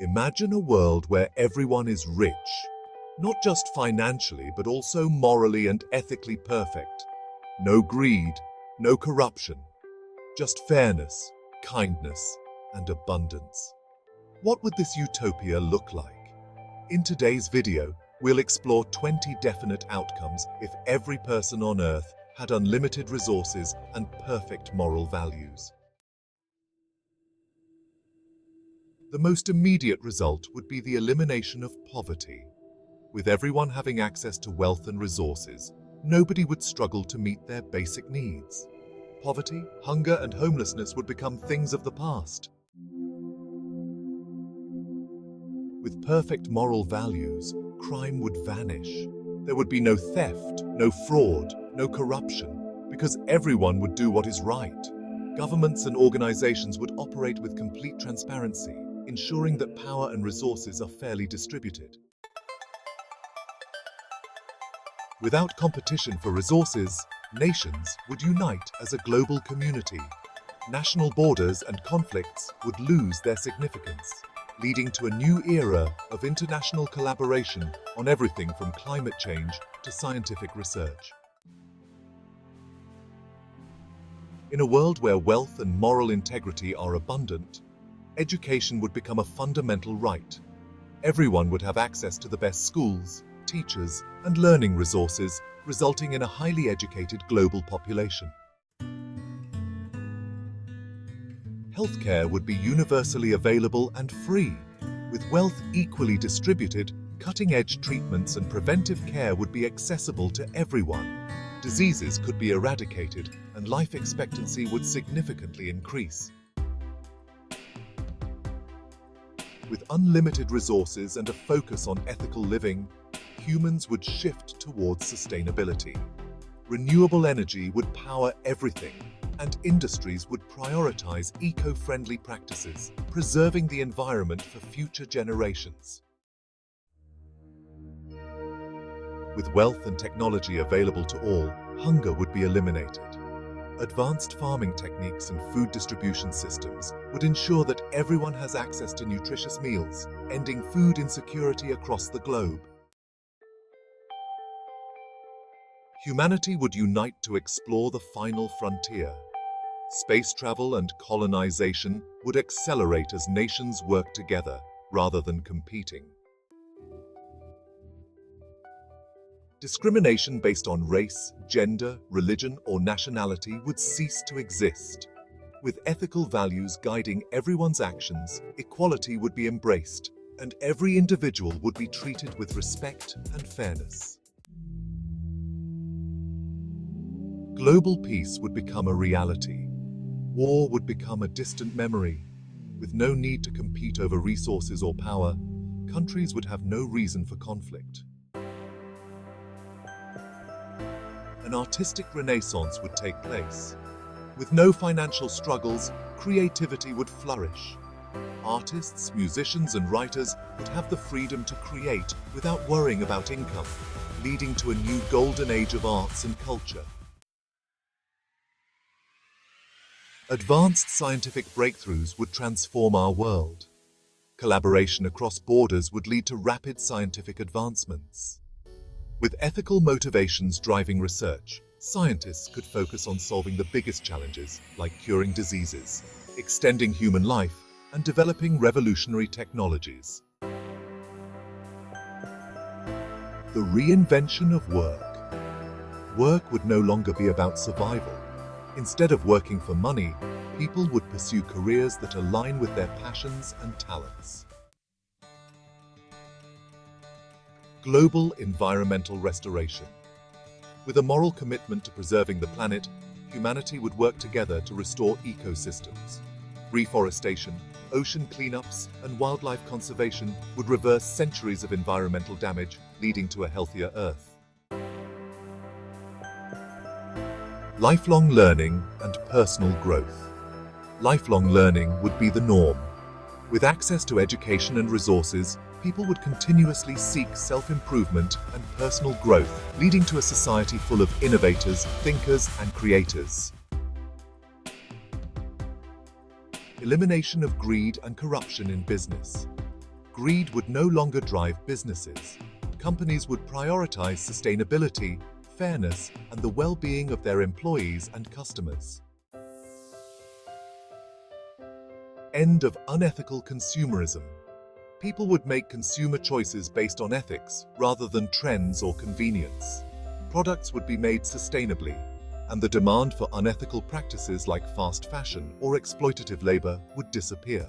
Imagine a world where everyone is rich, not just financially, but also morally and ethically perfect. No greed, no corruption, just fairness, kindness, and abundance. What would this utopia look like? In today's video, we'll explore 20 definite outcomes if every person on Earth had unlimited resources and perfect moral values. The most immediate result would be the elimination of poverty. With everyone having access to wealth and resources, nobody would struggle to meet their basic needs. Poverty, hunger, and homelessness would become things of the past. With perfect moral values, crime would vanish. There would be no theft, no fraud, no corruption, because everyone would do what is right. Governments and organizations would operate with complete transparency, ensuring that power and resources are fairly distributed. Without competition for resources, nations would unite as a global community. National borders and conflicts would lose their significance, leading to a new era of international collaboration on everything from climate change to scientific research. In a world where wealth and moral integrity are abundant, education would become a fundamental right. Everyone would have access to the best schools, teachers, and learning resources, resulting in a highly educated global population. Healthcare would be universally available and free. With wealth equally distributed, cutting-edge treatments and preventive care would be accessible to everyone. Diseases could be eradicated, and life expectancy would significantly increase. With unlimited resources and a focus on ethical living, humans would shift towards sustainability. Renewable energy would power everything, and industries would prioritize eco-friendly practices, preserving the environment for future generations. With wealth and technology available to all, hunger would be eliminated. Advanced farming techniques and food distribution systems would ensure that everyone has access to nutritious meals, ending food insecurity across the globe. Humanity would unite to explore the final frontier. Space travel and colonization would accelerate as nations work together rather than competing. Discrimination based on race, gender, religion, or nationality would cease to exist. With ethical values guiding everyone's actions, equality would be embraced, and every individual would be treated with respect and fairness. Global peace would become a reality. War would become a distant memory. With no need to compete over resources or power, countries would have no reason for conflict. An artistic renaissance would take place. With no financial struggles, creativity would flourish. Artists, musicians, and writers would have the freedom to create without worrying about income, leading to a new golden age of arts and culture. Advanced scientific breakthroughs would transform our world. Collaboration across borders would lead to rapid scientific advancements. With ethical motivations driving research, scientists could focus on solving the biggest challenges, like curing diseases, extending human life, and developing revolutionary technologies. The reinvention of work. Work would no longer be about survival. Instead of working for money, people would pursue careers that align with their passions and talents. Global environmental restoration. With a moral commitment to preserving the planet, humanity would work together to restore ecosystems. Reforestation, ocean cleanups, and wildlife conservation would reverse centuries of environmental damage, leading to a healthier Earth. Lifelong learning and personal growth. Lifelong learning would be the norm. With access to education and resources, people would continuously seek self-improvement and personal growth, leading to a society full of innovators, thinkers, and creators. Elimination of greed and corruption in business. Greed would no longer drive businesses. Companies would prioritize sustainability, fairness, and the well-being of their employees and customers. End of unethical consumerism. People would make consumer choices based on ethics rather than trends or convenience. Products would be made sustainably, and the demand for unethical practices like fast fashion or exploitative labor would disappear.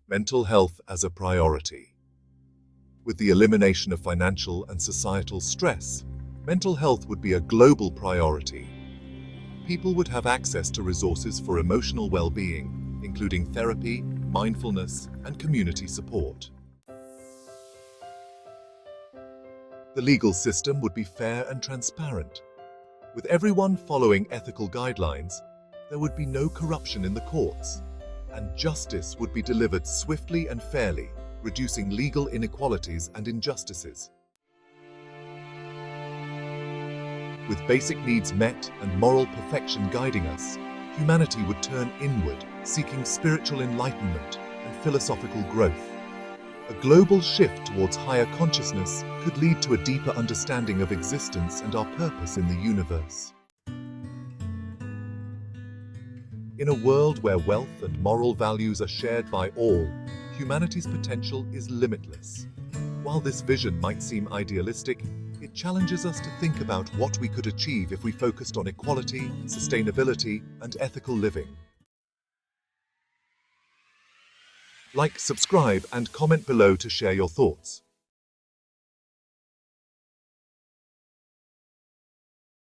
Mental health as a priority. With the elimination of financial and societal stress, mental health would be a global priority. People would have access to resources for emotional well-being, including therapy, mindfulness, and community support. The legal system would be fair and transparent. With everyone following ethical guidelines, there would be no corruption in the courts, and justice would be delivered swiftly and fairly, reducing legal inequalities and injustices. With basic needs met and moral perfection guiding us, humanity would turn inward, seeking spiritual enlightenment and philosophical growth. A global shift towards higher consciousness could lead to a deeper understanding of existence and our purpose in the universe. In a world where wealth and moral values are shared by all, humanity's potential is limitless. While this vision might seem idealistic, it challenges us to think about what we could achieve if we focused on equality, sustainability, and ethical living. Like, subscribe, and comment below to share your thoughts.